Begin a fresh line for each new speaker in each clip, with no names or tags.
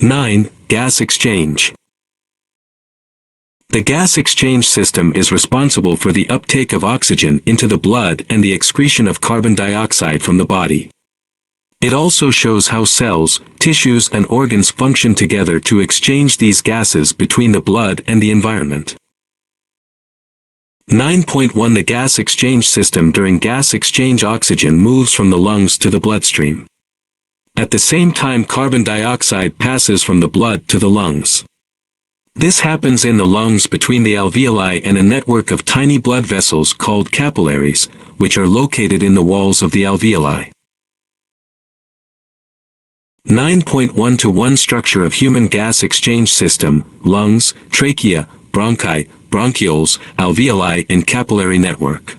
9. Gas exchange. The gas exchange system is responsible for the uptake of oxygen into the blood and the excretion of carbon dioxide from the body. It also shows how cells, tissues and organs function together to exchange these gases between the blood and the environment. 9.1 The gas exchange system. During gas exchange, oxygen moves from the lungs to the bloodstream. At the same time, carbon dioxide passes from the blood to the lungs. This happens in the lungs between the alveoli and a network of tiny blood vessels called capillaries, which are located in the walls of the alveoli. 9.1 to 1 Structure of human gas exchange system: lungs, trachea, bronchi, bronchioles, alveoli and capillary network.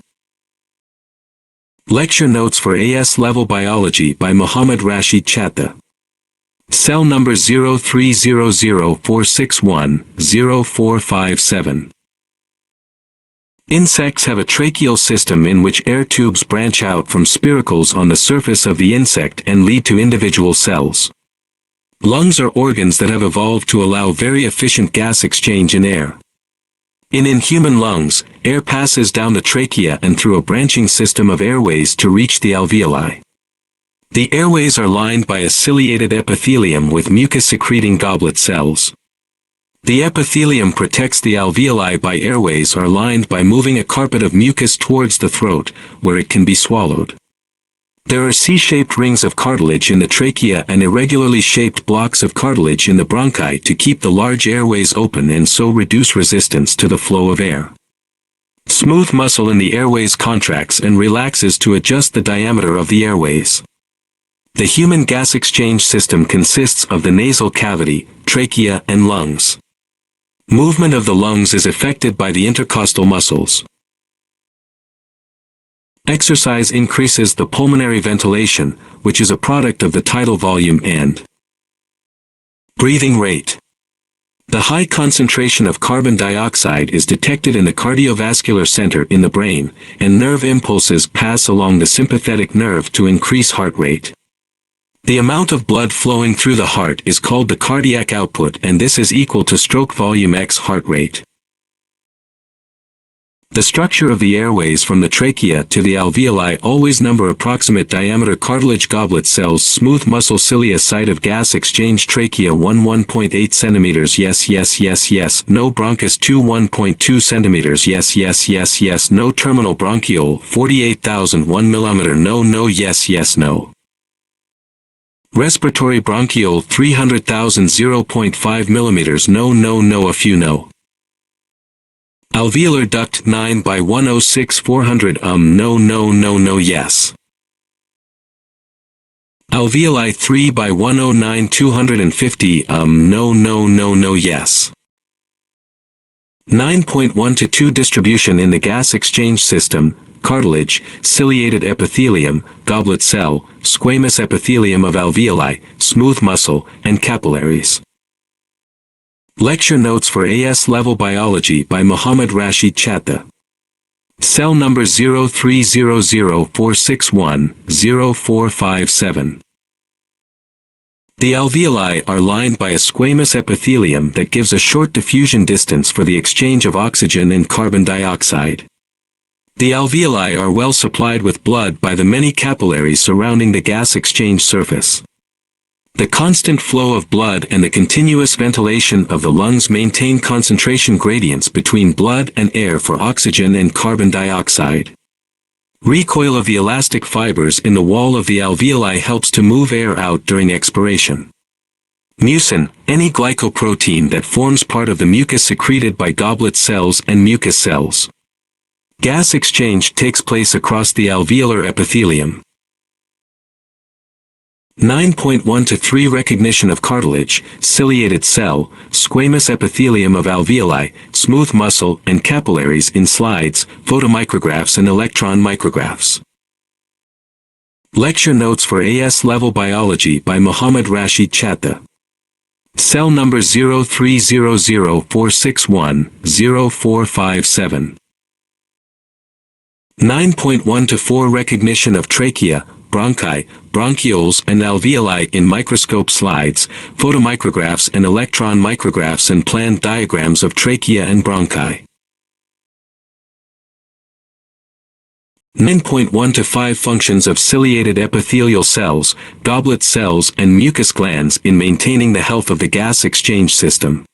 Lecture notes for AS Level Biology by Muhammad Rashid Chattha. Cell number 030046100457. Insects have a tracheal system in which air tubes branch out from spiracles on the surface of the insect and lead to individual cells. Lungs are organs that have evolved to allow very efficient gas exchange in air. In human lungs, air passes down the trachea and through a branching system of airways to reach the alveoli. The airways are lined by a ciliated epithelium with mucus-secreting goblet cells. The epithelium protects the alveoli by airways are lined by moving a carpet of mucus towards the throat, where it can be swallowed. There are C-shaped rings of cartilage in the trachea and irregularly shaped blocks of cartilage in the bronchi to keep the large airways open and so reduce resistance to the flow of air. Smooth muscle in the airways contracts and relaxes to adjust the diameter of the airways. The human gas exchange system consists of the nasal cavity, trachea, and lungs. Movement of the lungs is affected by the intercostal muscles. Exercise increases the pulmonary ventilation, which is a product of the tidal volume and breathing rate. The high concentration of carbon dioxide is detected in the cardiovascular center in the brain, and nerve impulses pass along the sympathetic nerve to increase heart rate. The amount of blood flowing through the heart is called the cardiac output, and this is equal to stroke volume x heart rate. The structure of the airways from the trachea to the alveoli always number approximate diameter cartilage goblet cells, smooth muscle cilia, site of gas exchange, trachea 1.8 cm, yes, no, bronchus 1.2 cm, yes, no, terminal bronchiole 48,001 mm, no, yes, no. Respiratory bronchiole 300,000 0.5 mm, no, a few no. Alveolar duct 9 by 106 400 no, yes. Alveoli 3 by 109 250 no, yes. 9.1 to 2 Distribution in the gas exchange system: cartilage, ciliated epithelium, goblet cell, squamous epithelium of alveoli, smooth muscle, and capillaries. Lecture notes for AS Level Biology by Muhammad Rashid Chattha. Cell number 030046100457. The alveoli are lined by a squamous epithelium that gives a short diffusion distance for the exchange of oxygen and carbon dioxide. The alveoli are well supplied with blood by the many capillaries surrounding the gas exchange surface. The constant flow of blood and the continuous ventilation of the lungs maintain concentration gradients between blood and air for oxygen and carbon dioxide. Recoil of the elastic fibers in the wall of the alveoli helps to move air out during expiration. Mucin, any glycoprotein that forms part of the mucus secreted by goblet cells and mucus cells. Gas exchange takes place across the alveolar epithelium. 9.1 to 3 Recognition of cartilage, ciliated cell, squamous epithelium of alveoli, smooth muscle, and capillaries in slides, photomicrographs and electron micrographs. Lecture notes for AS Level Biology by Muhammad Rashid Chattha. Cell number 030046100457. 9.1 to 4 Recognition of trachea, bronchi, bronchioles and alveoli in microscope slides, photomicrographs and electron micrographs and planned diagrams of trachea and bronchi. 9.1 to 5 Functions of ciliated epithelial cells, goblet cells and mucus glands in maintaining the health of the gas exchange system.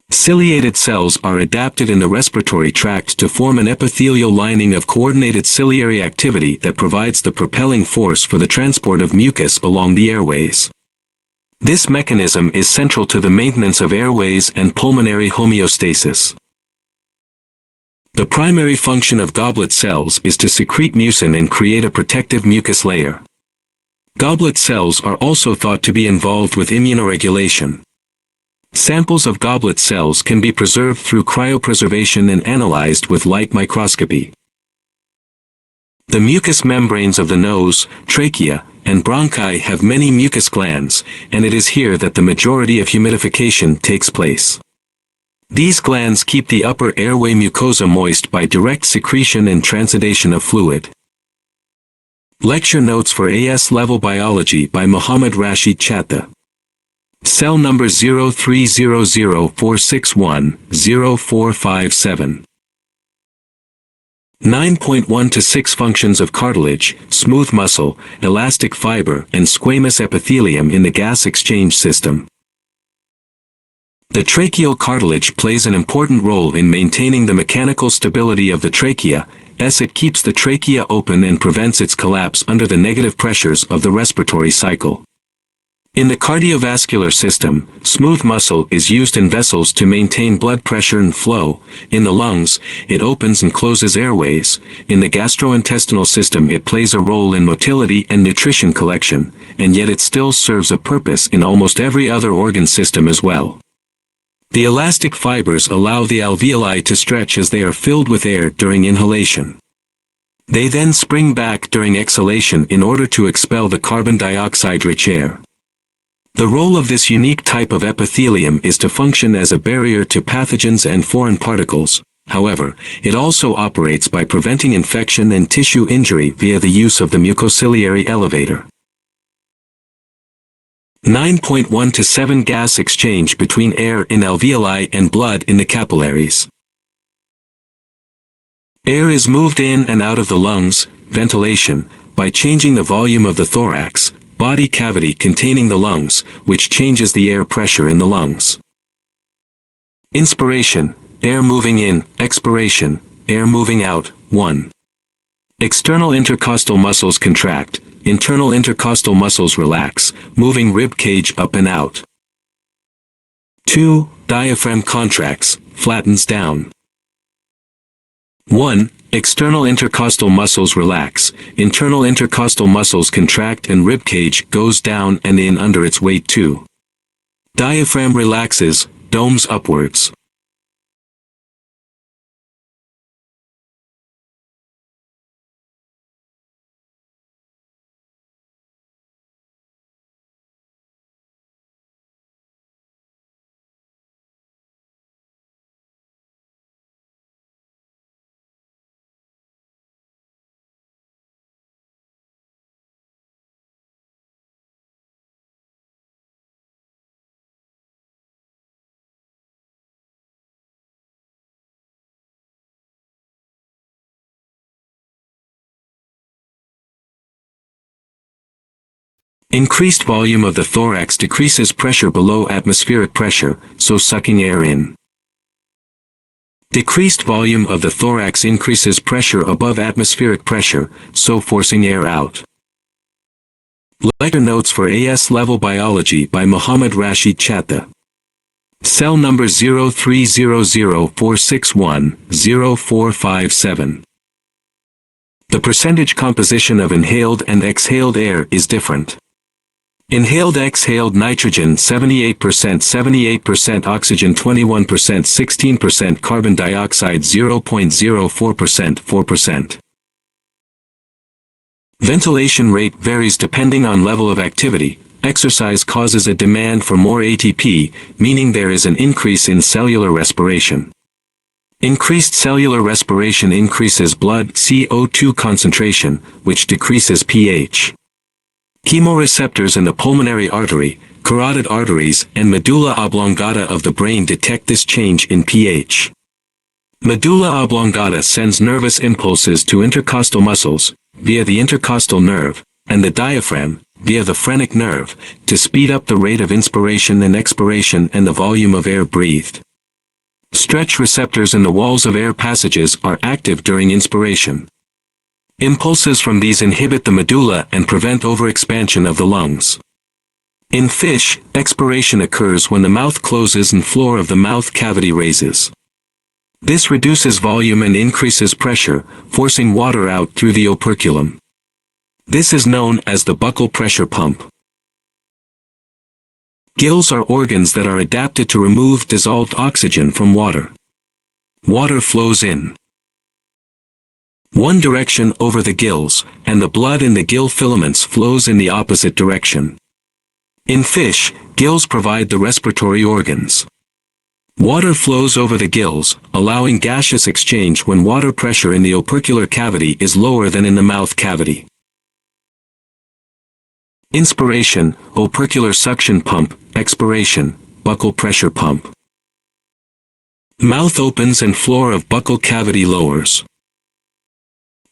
Ciliated cells are adapted in the respiratory tract to form an epithelial lining of coordinated ciliary activity that provides the propelling force for the transport of mucus along the airways. This mechanism is central to the maintenance of airways and pulmonary homeostasis. The primary function of goblet cells is to secrete mucin and create a protective mucus layer. Goblet cells are also thought to be involved with immunoregulation. Samples of goblet cells can be preserved through cryopreservation and analyzed with light microscopy. The mucous membranes of the nose, trachea, and bronchi have many mucus glands, and it is here that the majority of humidification takes place. These glands keep the upper airway mucosa moist by direct secretion and transudation of fluid. Lecture notes for AS Level Biology by Muhammad Rashid Chattha. Cell number 030046100457. 9.1 to 6 Functions of cartilage, smooth muscle, elastic fiber and squamous epithelium in the gas exchange system. The tracheal cartilage plays an important role in maintaining the mechanical stability of the trachea, as it keeps the trachea open and prevents its collapse under the negative pressures of the respiratory cycle. In the cardiovascular system, smooth muscle is used in vessels to maintain blood pressure and flow. In the lungs, it opens and closes airways. In the gastrointestinal system, it plays a role in motility and nutrition collection, and yet it still serves a purpose in almost every other organ system as well. The elastic fibers allow the alveoli to stretch as they are filled with air during inhalation. They then spring back during exhalation in order to expel the carbon dioxide-rich air. The role of this unique type of epithelium is to function as a barrier to pathogens and foreign particles. However, it also operates by preventing infection and tissue injury via the use of the mucociliary elevator. 9.1 to 7 Gas exchange between air in alveoli and blood in the capillaries. Air is moved in and out of the lungs, ventilation, by changing the volume of the thorax, body cavity containing the lungs, which changes the air pressure in the lungs. Inspiration, air moving in, expiration, air moving out. 1. External intercostal muscles contract, internal intercostal muscles relax, moving rib cage up and out. 2. Diaphragm contracts, flattens down. 1. External intercostal muscles relax, internal intercostal muscles contract and rib cage goes down and in under its weight. 2. Diaphragm relaxes, domes upwards. Increased volume of the thorax decreases pressure below atmospheric pressure, so sucking air in. Decreased volume of the thorax increases pressure above atmospheric pressure, so forcing air out. Lecture notes for AS Level Biology by Muhammad Rashid Chattha. Cell number 030046100457. The percentage composition of inhaled and exhaled air is different. Inhaled exhaled nitrogen 78%, oxygen 21%, 16% carbon dioxide 0.04%, 4%. Ventilation rate varies depending on level of activity. Exercise causes a demand for more ATP, meaning there is an increase in cellular respiration. Increased cellular respiration increases blood CO2 concentration, which decreases pH. Chemoreceptors in the pulmonary artery, carotid arteries, and medulla oblongata of the brain detect this change in pH. Medulla oblongata sends nervous impulses to intercostal muscles, via the intercostal nerve, and the diaphragm, via the phrenic nerve, to speed up the rate of inspiration and expiration and the volume of air breathed. Stretch receptors in the walls of air passages are active during inspiration. Impulses from these inhibit the medulla and prevent overexpansion of the lungs. In fish, expiration occurs when the mouth closes and floor of the mouth cavity raises. This reduces volume and increases pressure, forcing water out through the operculum. This is known as the buccal pressure pump. Gills are organs that are adapted to remove dissolved oxygen from water. Water flows in one direction over the gills, and the blood in the gill filaments flows in the opposite direction. In fish, gills provide the respiratory organs. Water flows over the gills, allowing gaseous exchange when water pressure in the opercular cavity is lower than in the mouth cavity. Inspiration, opercular suction pump; expiration, buccal pressure pump. Mouth opens and floor of buccal cavity lowers.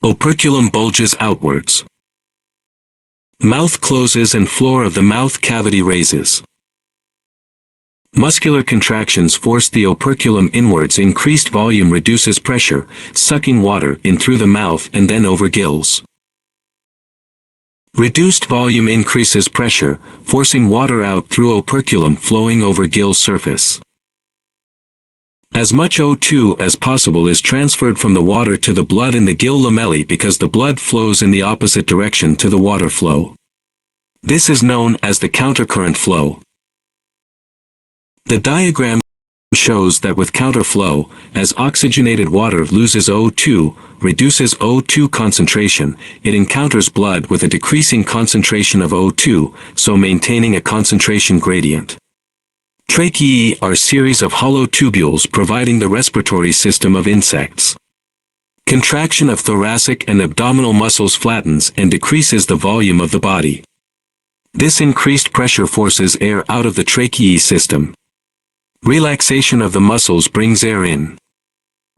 Operculum bulges outwards. Mouth closes and floor of the mouth cavity raises. Muscular contractions force the operculum inwards. Increased volume reduces pressure, sucking water in through the mouth and then over gills. Reduced volume increases pressure, forcing water out through operculum flowing over gill surface. As much O2 as possible is transferred from the water to the blood in the gill lamellae because the blood flows in the opposite direction to the water flow. This is known as the countercurrent flow. The diagram shows that with counterflow, as oxygenated water loses O2, reduces O2 concentration, it encounters blood with a decreasing concentration of O2, so maintaining a concentration gradient. Tracheae are series of hollow tubules providing the respiratory system of insects. Contraction of thoracic and abdominal muscles flattens and decreases the volume of the body. This increased pressure forces air out of the tracheae system. Relaxation of the muscles brings air in.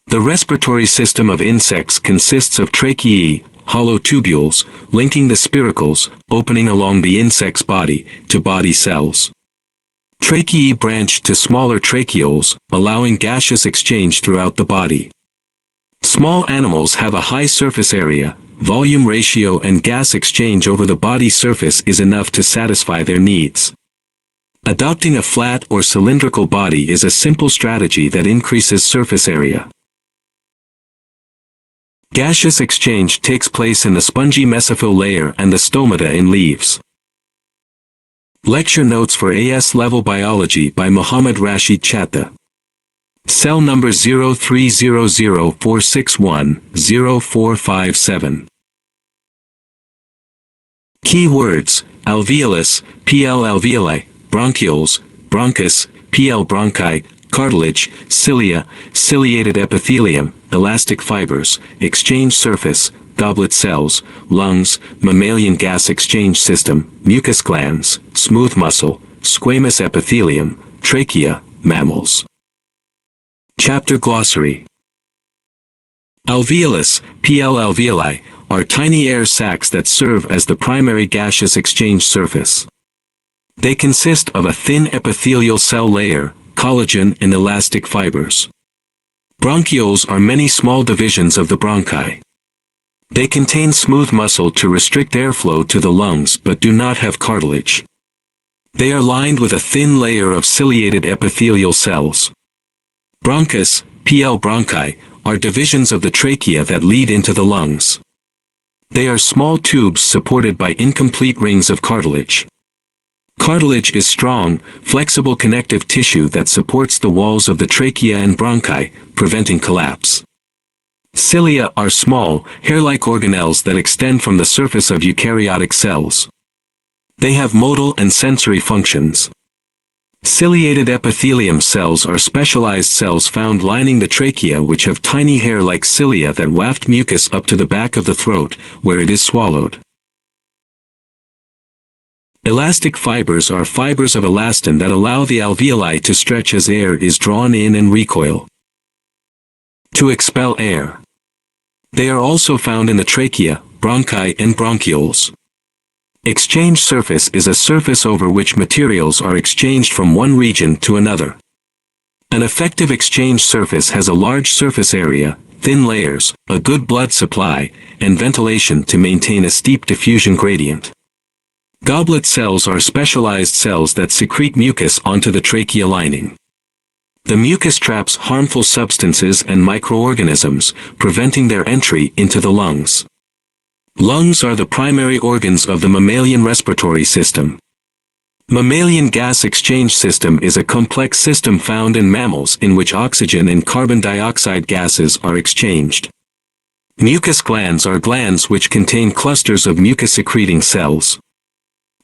The respiratory system of insects consists of tracheae, hollow tubules, linking the spiracles, opening along the insect's body, to body cells. Tracheae branch to smaller tracheoles, allowing gaseous exchange throughout the body. Small animals have a high surface area, volume ratio, and gas exchange over the body surface is enough to satisfy their needs. Adopting a flat or cylindrical body is a simple strategy that increases surface area. Gaseous exchange takes place in the spongy mesophyll layer and the stomata in leaves. Lecture notes for AS Level Biology by Muhammad Rashid Chattha. Cell number 03004610-457. Key words: alveolus, PL alveoli, bronchioles, bronchus, PL bronchi, cartilage, cilia, ciliated epithelium, elastic fibers, exchange surface, goblet cells, lungs, mammalian gas exchange system, mucus glands, smooth muscle, squamous epithelium, trachea, mammals. Chapter Glossary. Alveolus, PL alveoli, are tiny air sacs that serve as the primary gaseous exchange surface. They consist of a thin epithelial cell layer, collagen and elastic fibers. Bronchioles are many small divisions of the bronchi. They contain smooth muscle to restrict airflow to the lungs but do not have cartilage. They are lined with a thin layer of ciliated epithelial cells. Bronchus, PL bronchi, are divisions of the trachea that lead into the lungs. They are small tubes supported by incomplete rings of cartilage. Cartilage is strong, flexible connective tissue that supports the walls of the trachea and bronchi, preventing collapse. Cilia are small, hair-like organelles that extend from the surface of eukaryotic cells. They have motile and sensory functions. Ciliated epithelium cells are specialized cells found lining the trachea which have tiny hair-like cilia that waft mucus up to the back of the throat, where it is swallowed. Elastic fibers are fibers of elastin that allow the alveoli to stretch as air is drawn in and recoil to expel air. They are also found in the trachea, bronchi and bronchioles. Exchange surface is a surface over which materials are exchanged from one region to another. An effective exchange surface has a large surface area, thin layers, a good blood supply, and ventilation to maintain a steep diffusion gradient. Goblet cells are specialized cells that secrete mucus onto the trachea lining. The mucus traps harmful substances and microorganisms, preventing their entry into the lungs. Lungs are the primary organs of the mammalian respiratory system. Mammalian gas exchange system is a complex system found in mammals in which oxygen and carbon dioxide gases are exchanged. Mucus glands are glands which contain clusters of mucus-secreting cells.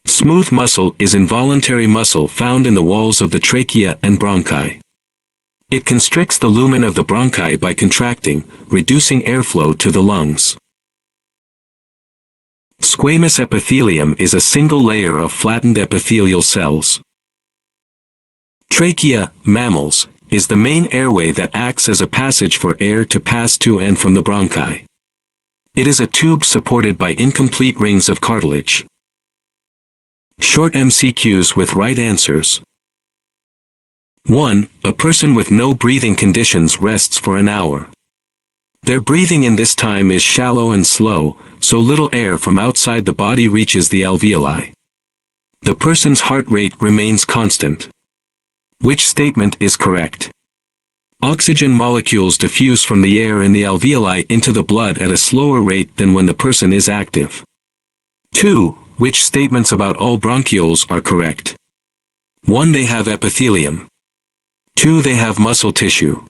Smooth muscle is involuntary muscle found in the walls of the trachea and bronchi. It constricts the lumen of the bronchi by contracting, reducing airflow to the lungs. Squamous epithelium is a single layer of flattened epithelial cells. Trachea, mammals, is the main airway that acts as a passage for air to pass to and from the bronchi. It is a tube supported by incomplete rings of cartilage. Short MCQs with right answers. 1. A person with no breathing conditions rests for an hour. Their breathing in this time is shallow and slow, so little air from outside the body reaches the alveoli. The person's heart rate remains constant. Which statement is correct? Oxygen molecules diffuse from the air in the alveoli into the blood at a slower rate than when the person is active. 2. Which statements about all bronchioles are correct? 1. They have epithelium. 2. They have muscle tissue.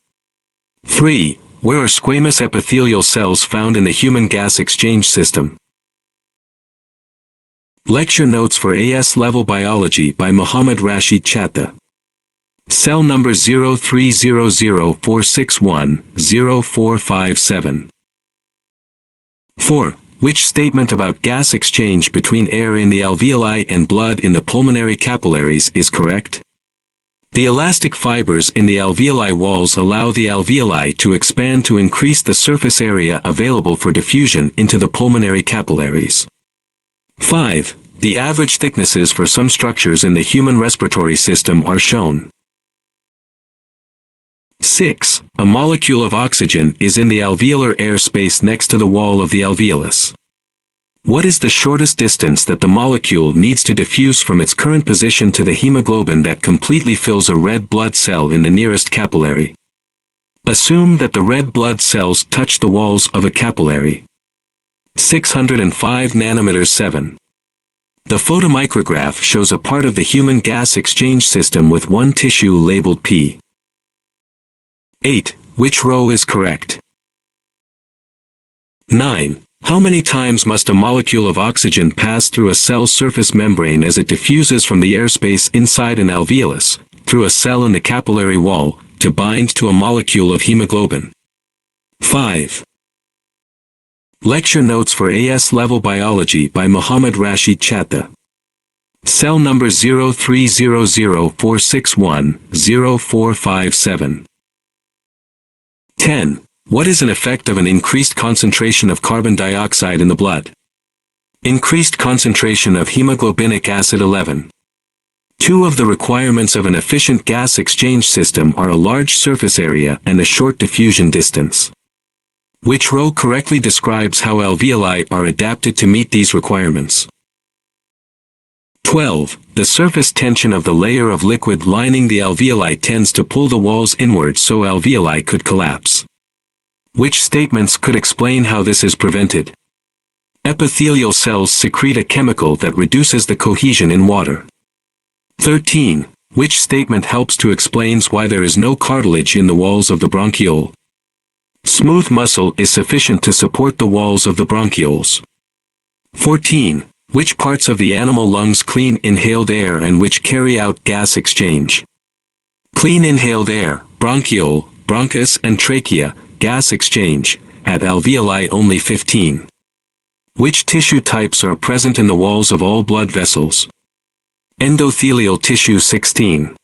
3. Where are squamous epithelial cells found in the human gas exchange system? Lecture notes for AS Level Biology by Muhammad Rashid Chatta. Cell number 030046100457. 4. Which statement about gas exchange between air in the alveoli and blood in the pulmonary capillaries is correct? The elastic fibers in the alveoli walls allow the alveoli to expand to increase the surface area available for diffusion into the pulmonary capillaries. 5. The average thicknesses for some structures in the human respiratory system are shown. 6. A molecule of oxygen is in the alveolar air space next to the wall of the alveolus. What is the shortest distance that the molecule needs to diffuse from its current position to the hemoglobin that completely fills a red blood cell in the nearest capillary? Assume that the red blood cells touch the walls of a capillary. 605 nanometers 7. The photomicrograph shows a part of the human gas exchange system with one tissue labeled P. 8. Which row is correct? 9. How many times must a molecule of oxygen pass through a cell's surface membrane as it diffuses from the airspace inside an alveolus, through a cell in the capillary wall, to bind to a molecule of hemoglobin? 5. Lecture notes for AS Level Biology by Muhammad Rashid Chatta. Cell number 030046100457. 10. What is an effect of an increased concentration of carbon dioxide in the blood? Increased concentration of hemoglobinic acid 11. 2 of the requirements of an efficient gas exchange system are a large surface area and a short diffusion distance. Which row correctly describes how alveoli are adapted to meet these requirements? 12. The surface tension of the layer of liquid lining the alveoli tends to pull the walls inward so alveoli could collapse. Which statements could explain how this is prevented? Epithelial cells secrete a chemical that reduces the cohesion in water. 13. Which statement helps to explain why there is no cartilage in the walls of the bronchiole? Smooth muscle is sufficient to support the walls of the bronchioles. 14. Which parts of the animal lungs clean inhaled air and which carry out gas exchange? Clean inhaled air, bronchiole, bronchus and trachea, gas exchange, at alveoli only 15. Which tissue types are present in the walls of all blood vessels? Endothelial tissue 16.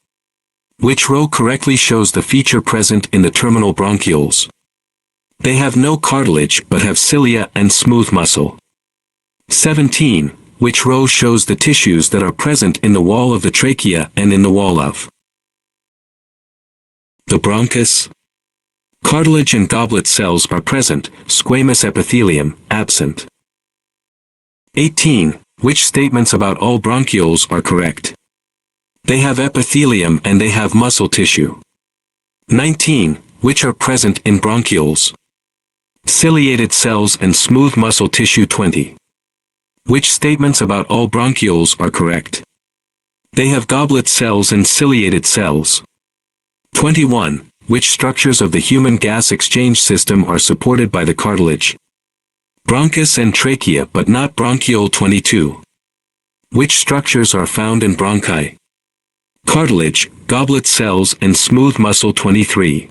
Which row correctly shows the feature present in the terminal bronchioles? They have no cartilage but have cilia and smooth muscle. 17. Which row shows the tissues that are present in the wall of the trachea and in the wall of the bronchus? Cartilage and goblet cells are present, squamous epithelium, absent. 18. Which statements about all bronchioles are correct? They have epithelium and they have muscle tissue. 19. Which are present in bronchioles? Ciliated cells and smooth muscle tissue 20. Which statements about all bronchioles are correct? They have goblet cells and ciliated cells. 21. Which structures of the human gas exchange system are supported by the cartilage? Bronchus and trachea but not bronchiole 22. Which structures are found in bronchi? Cartilage, goblet cells and smooth muscle 23.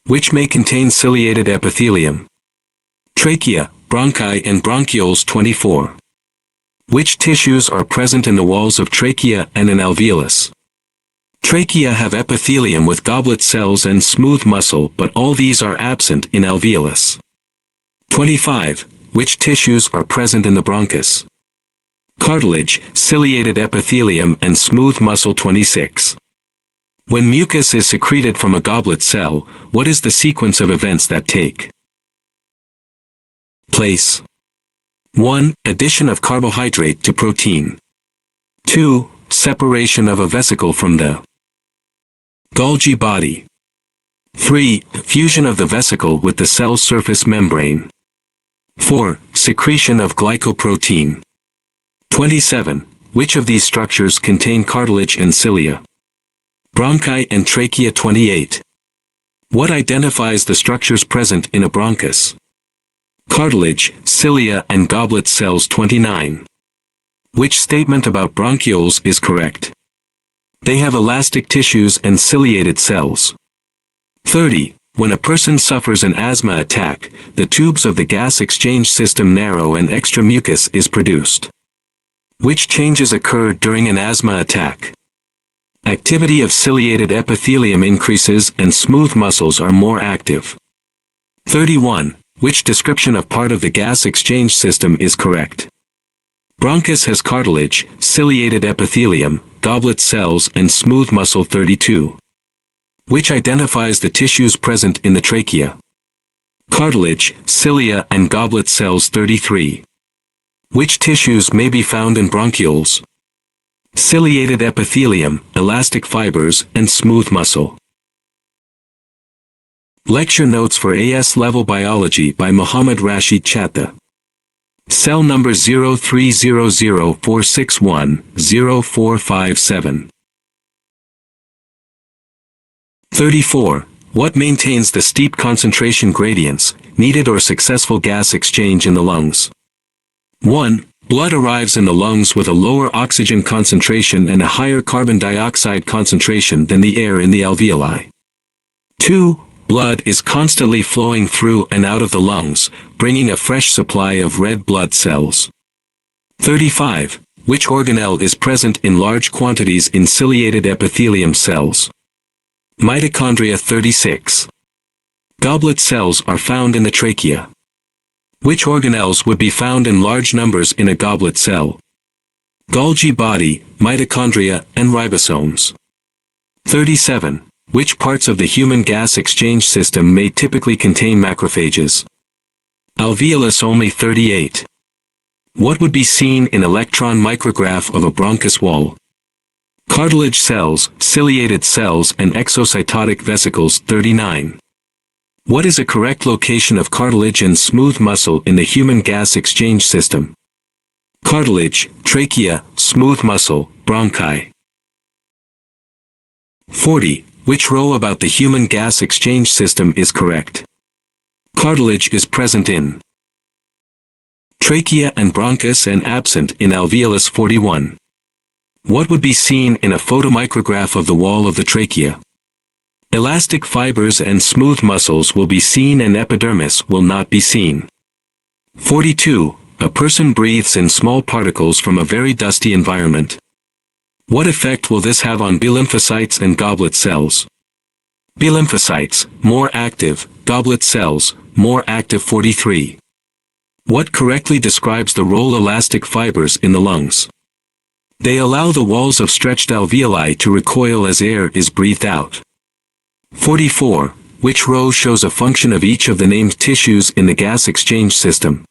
Which may contain ciliated epithelium? Trachea, bronchi and bronchioles 24. Which tissues are present in the walls of trachea and in alveolus? Trachea have epithelium with goblet cells and smooth muscle but all these are absent in alveolus. 25. Which tissues are present in the bronchus? Cartilage, ciliated epithelium and smooth muscle 26. When mucus is secreted from a goblet cell, what is the sequence of events that take place? 1. Addition of carbohydrate to protein. 2. Separation of a vesicle from the Golgi body. 3. Fusion of the vesicle with the cell surface membrane. 4. Secretion of glycoprotein. 27. Which of these structures contain cartilage and cilia? Bronchi and trachea 28. What identifies the structures present in a bronchus? Cartilage, cilia and goblet cells 29. Which statement about bronchioles is correct? They have elastic tissues and ciliated cells. 30. When a person suffers an asthma attack, the tubes of the gas exchange system narrow and extra mucus is produced. Which changes occur during an asthma attack? Activity of ciliated epithelium increases and smooth muscles are more active. 31. Which description of part of the gas exchange system is correct? Bronchus has cartilage, ciliated epithelium, goblet cells and smooth muscle 32. Which identifies the tissues present in the trachea? Cartilage, cilia and goblet cells 33. Which tissues may be found in bronchioles? Ciliated epithelium, elastic fibers, and smooth muscle. Lecture notes for AS Level Biology by Muhammad Rashid Chattha. Cell number 030046100457. 34. What maintains the steep concentration gradients, needed or successful gas exchange in the lungs? 1. Blood arrives in the lungs with a lower oxygen concentration and a higher carbon dioxide concentration than the air in the alveoli. 2. Blood is constantly flowing through and out of the lungs, bringing a fresh supply of red blood cells. 35. Which organelle is present in large quantities in ciliated epithelium cells? Mitochondria 36. Goblet cells are found in the trachea. Which organelles would be found in large numbers in a goblet cell? Golgi body, mitochondria, and ribosomes. 37. Which parts of the human gas exchange system may typically contain macrophages? Alveolus only 38. What would be seen in electron micrograph of a bronchus wall? Cartilage cells, ciliated cells and exocytotic vesicles 39. What is a correct location of cartilage and smooth muscle in the human gas exchange system? Cartilage, trachea, smooth muscle, bronchi. 40. Which row about the human gas exchange system is correct? Cartilage is present in trachea and bronchus and absent in alveolus 41. What would be seen in a photomicrograph of the wall of the trachea? Elastic fibers and smooth muscles will be seen and epidermis will not be seen. 42. A person breathes in small particles from a very dusty environment. What effect will this have on B lymphocytes and goblet cells? B lymphocytes, more active, goblet cells, more active 43. What correctly describes the role elastic fibers in the lungs? They allow the walls of stretched alveoli to recoil as air is breathed out. 44. Which row shows a function of each of the named tissues in the gas exchange system?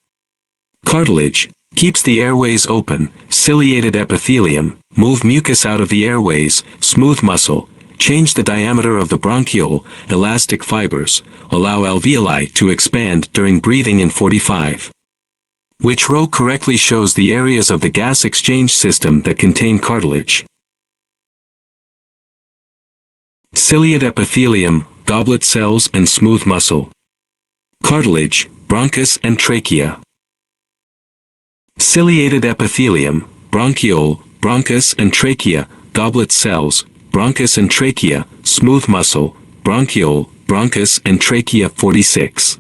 Cartilage, keeps the airways open, ciliated epithelium, move mucus out of the airways, smooth muscle, change the diameter of the bronchiole, elastic fibers, allow alveoli to expand during breathing in 45. Which row correctly shows the areas of the gas exchange system that contain cartilage? Ciliate epithelium, goblet cells and smooth muscle. Cartilage, bronchus and trachea. Ciliated epithelium, bronchiole, bronchus and trachea, goblet cells, bronchus and trachea, smooth muscle, bronchiole, bronchus and trachea 46.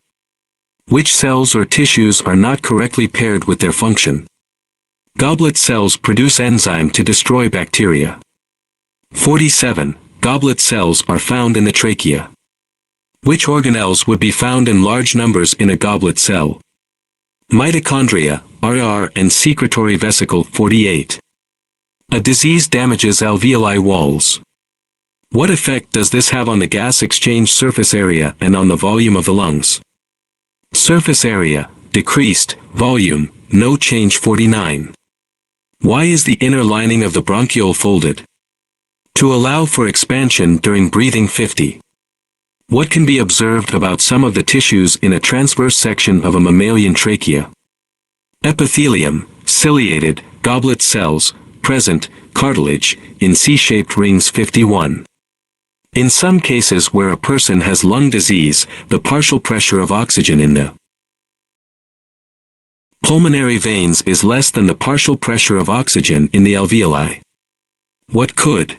Which cells or tissues are not correctly paired with their function? Goblet cells produce enzyme to destroy bacteria. 47. Goblet cells are found in the trachea. Which organelles would be found in large numbers in a goblet cell? Mitochondria, RR and secretory vesicle 48. A disease damages alveoli walls. What effect does this have on the gas exchange surface area and on the volume of the lungs? Surface area, decreased, volume, no change 49. Why is the inner lining of the bronchiole folded? To allow for expansion during breathing 50. What can be observed about some of the tissues in a transverse section of a mammalian trachea? Epithelium, ciliated, goblet cells, present, cartilage, in C-shaped rings 51. In some cases where a person has lung disease, the partial pressure of oxygen in the pulmonary veins is less than the partial pressure of oxygen in the alveoli. What could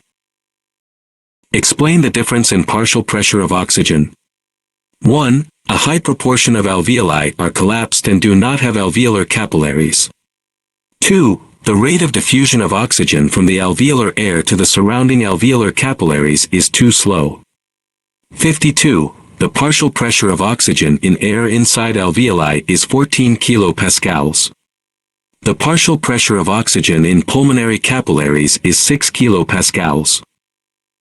explain the difference in partial pressure of oxygen? 1. A high proportion of alveoli are collapsed and do not have alveolar capillaries. 2. The rate of diffusion of oxygen from the alveolar air to the surrounding alveolar capillaries is too slow. 52. The partial pressure of oxygen in air inside alveoli is 14 kilopascals. The partial pressure of oxygen in pulmonary capillaries is 6 kilopascals.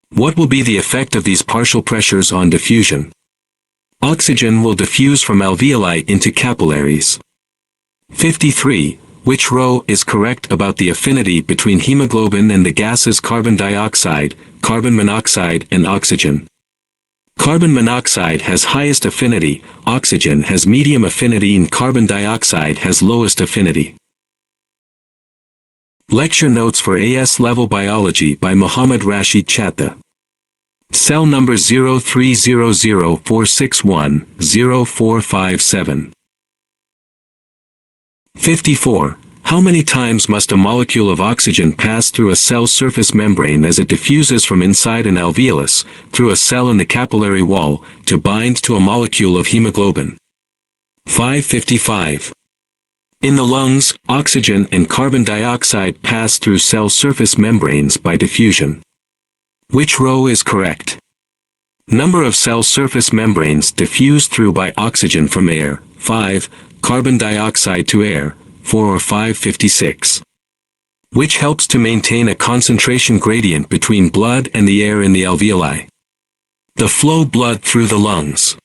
What will be the effect of these partial pressures on diffusion? Oxygen will diffuse from alveoli into capillaries. 53. Which row is correct about the affinity between hemoglobin and the gases carbon dioxide, carbon monoxide and oxygen? Carbon monoxide has highest affinity, oxygen has medium affinity and carbon dioxide has lowest affinity. Lecture notes for AS Level Biology by Muhammad Rashid Chattha. Cell number 030046100457. 54. How many times must a molecule of oxygen pass through a cell surface membrane as it diffuses from inside an alveolus, through a cell in the capillary wall, to bind to a molecule of hemoglobin? 555. In the lungs, oxygen and carbon dioxide pass through cell surface membranes by diffusion. Which row is correct? Number of cell surface membranes diffused through by oxygen from air, 5, carbon dioxide to air, 4 or 556. Which helps to maintain a concentration gradient between blood and the air in the alveoli? The flow blood through the lungs.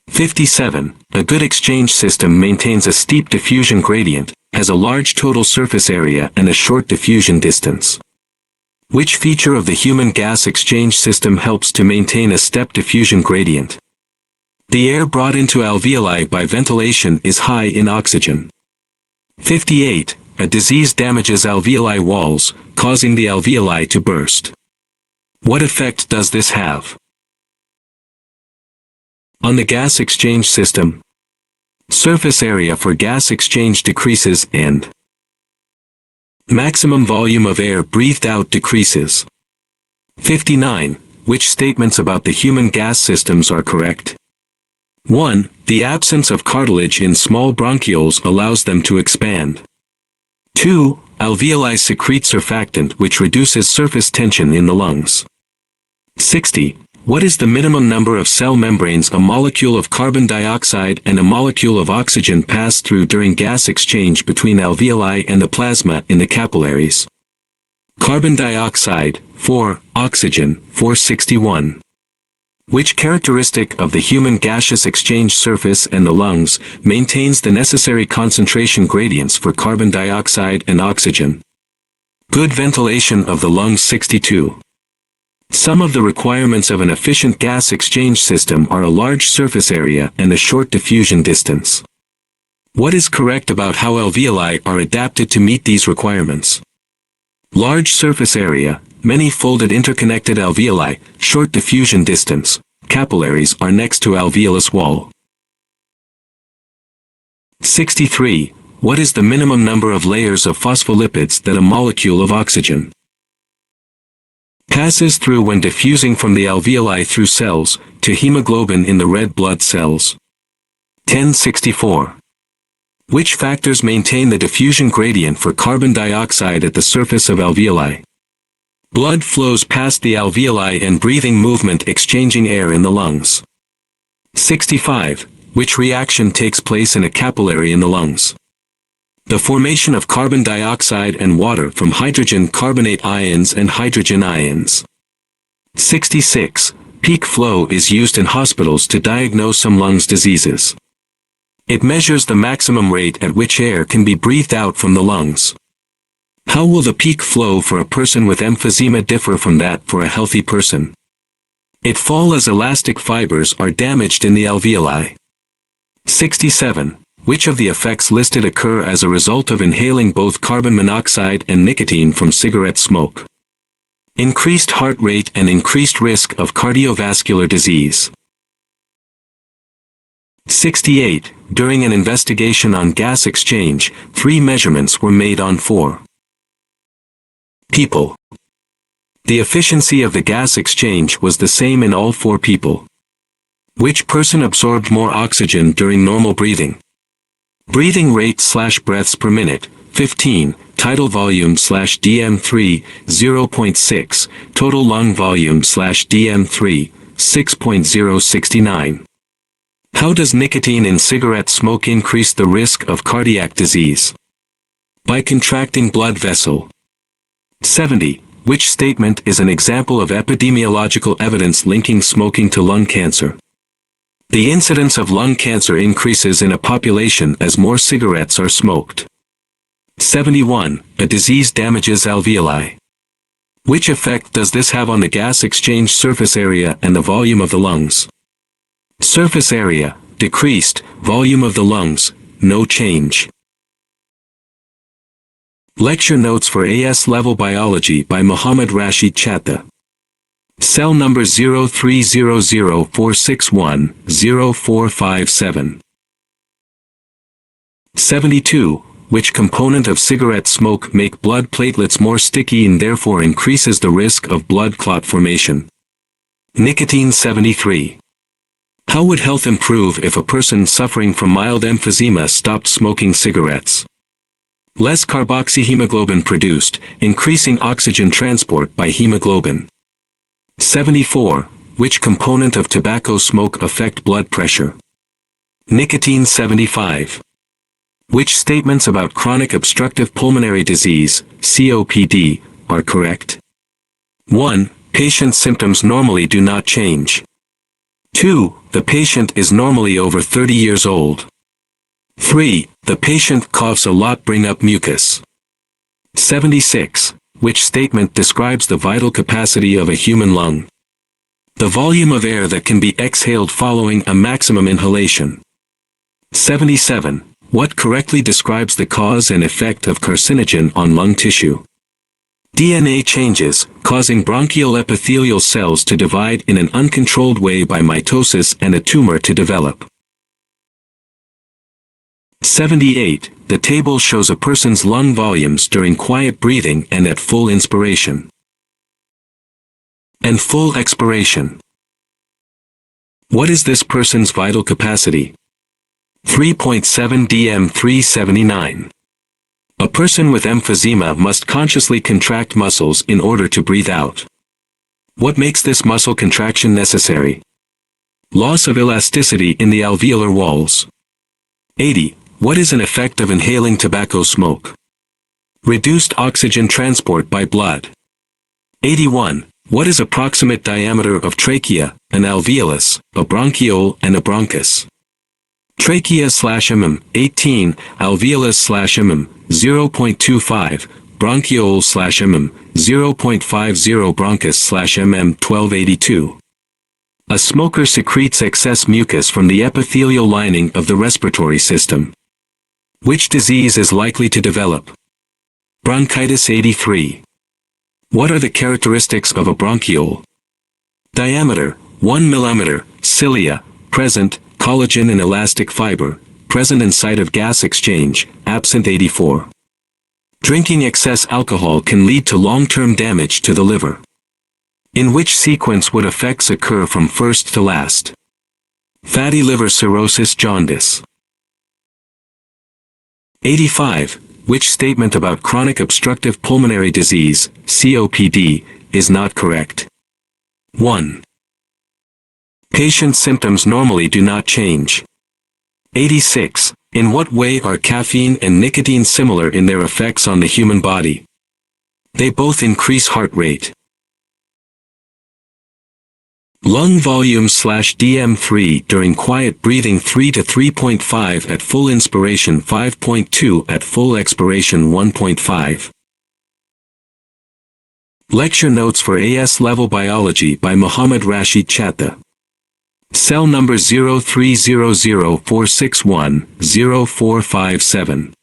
57. A good exchange system maintains a steep diffusion gradient, has a large total surface area and a short diffusion distance. Which feature of the human gas exchange system helps to maintain a step diffusion gradient? The air brought into alveoli by ventilation is high in oxygen. 58. A disease damages alveoli walls, causing the alveoli to burst. What effect does this have on the gas exchange system? Surface area for gas exchange decreases and maximum volume of air breathed out decreases. 59. Which statements about the human gas systems are correct? 1. The absence of cartilage in small bronchioles allows them to expand. 2. Alveoli secrete surfactant which reduces surface tension in the lungs. 60. What is the minimum number of cell membranes a molecule of carbon dioxide and a molecule of oxygen pass through during gas exchange between alveoli and the plasma in the capillaries? Carbon dioxide, 4, oxygen, 461. Which characteristic of the human gaseous exchange surface and the lungs maintains the necessary concentration gradients for carbon dioxide and oxygen? Good ventilation of the lungs. 62. Some of the requirements of an efficient gas exchange system are a large surface area and a short diffusion distance. What is correct about how alveoli are adapted to meet these requirements? Large surface area, many folded interconnected alveoli, short diffusion distance, capillaries are next to alveolus wall. 63. What is the minimum number of layers of phospholipids that a molecule of oxygen passes through when diffusing from the alveoli through cells to hemoglobin in the red blood cells? 1064. Which factors maintain the diffusion gradient for carbon dioxide at the surface of alveoli? Blood flows past the alveoli and breathing movement exchanging air in the lungs. 65. Which reaction takes place in a capillary in the lungs? The formation of carbon dioxide and water from hydrogen carbonate ions and hydrogen ions. 66. Peak flow is used in hospitals to diagnose some lungs diseases. It measures the maximum rate at which air can be breathed out from the lungs. How will the peak flow for a person with emphysema differ from that for a healthy person? It fall as elastic fibers are damaged in the alveoli. 67. Which of the effects listed occur as a result of inhaling both carbon monoxide and nicotine from cigarette smoke? Increased heart rate and increased risk of cardiovascular disease. 68. During an investigation on gas exchange, 3 measurements were made on 4 people. The efficiency of the gas exchange was the same in all 4 people. Which person absorbed more oxygen during normal breathing? Breathing rate / breaths per minute, 15, tidal volume / dm3, 0.6, total lung volume / dm3, 6.069. How does nicotine in cigarette smoke increase the risk of cardiac disease? By contracting blood vessel. 70. Which statement is an example of epidemiological evidence linking smoking to lung cancer? The incidence of lung cancer increases in a population as more cigarettes are smoked. 71. A disease damages alveoli. Which effect does this have on the gas exchange surface area and the volume of the lungs? Surface area, decreased, volume of the lungs, no change. Lecture notes for AS Level Biology by Muhammad Rashid Chattha. Cell number 030046100457. 72. Which component of cigarette smoke make blood platelets more sticky and therefore increases the risk of blood clot formation? Nicotine. 73. How would health improve if a person suffering from mild emphysema stopped smoking cigarettes? Less carboxyhemoglobin produced, increasing oxygen transport by hemoglobin. 74. Which component of tobacco smoke affect blood pressure? Nicotine. 75. Which statements about chronic obstructive pulmonary disease, COPD, are correct? 1. Patient symptoms normally do not change. 2. The patient is normally over 30 years old. 3. The patient coughs a lot bring up mucus. 76. Which statement describes the vital capacity of a human lung? The volume of air that can be exhaled following a maximum inhalation. 77. What correctly describes the cause and effect of carcinogen on lung tissue? DNA changes, causing bronchial epithelial cells to divide in an uncontrolled way by mitosis and a tumor to develop. 78. The table shows a person's lung volumes during quiet breathing and at full inspiration and full expiration. What is this person's vital capacity? 3.7 dm 379. A person with emphysema must consciously contract muscles in order to breathe out. What makes this muscle contraction necessary? Loss of elasticity in the alveolar walls. 80. What is an effect of inhaling tobacco smoke? Reduced oxygen transport by blood. 81. What is approximate diameter of trachea, an alveolus, a bronchiole and a bronchus? Trachea/mm, 18, alveolus/mm, 0.25, bronchiole/mm, 0.50, bronchus/mm, 1282. A smoker secretes excess mucus from the epithelial lining of the respiratory system. Which disease is likely to develop? Bronchitis. 83. What are the characteristics of a bronchiole? Diameter, 1 mm, cilia, present, collagen and elastic fiber, present and site of gas exchange, absent. 84. Drinking excess alcohol can lead to long-term damage to the liver. In which sequence would effects occur from first to last? Fatty liver cirrhosis, jaundice. 85. Which statement about chronic obstructive pulmonary disease, COPD, is not correct? 1. Patient symptoms normally do not change. 86. In what way are caffeine and nicotine similar in their effects on the human body? They both increase heart rate. Lung volume/dm3 during quiet breathing 3 to 3.5 at full inspiration, 5.2 at full expiration, 1.5. Lecture notes for AS Level Biology by Muhammad Rashid Chattha. Cell number 030046100457.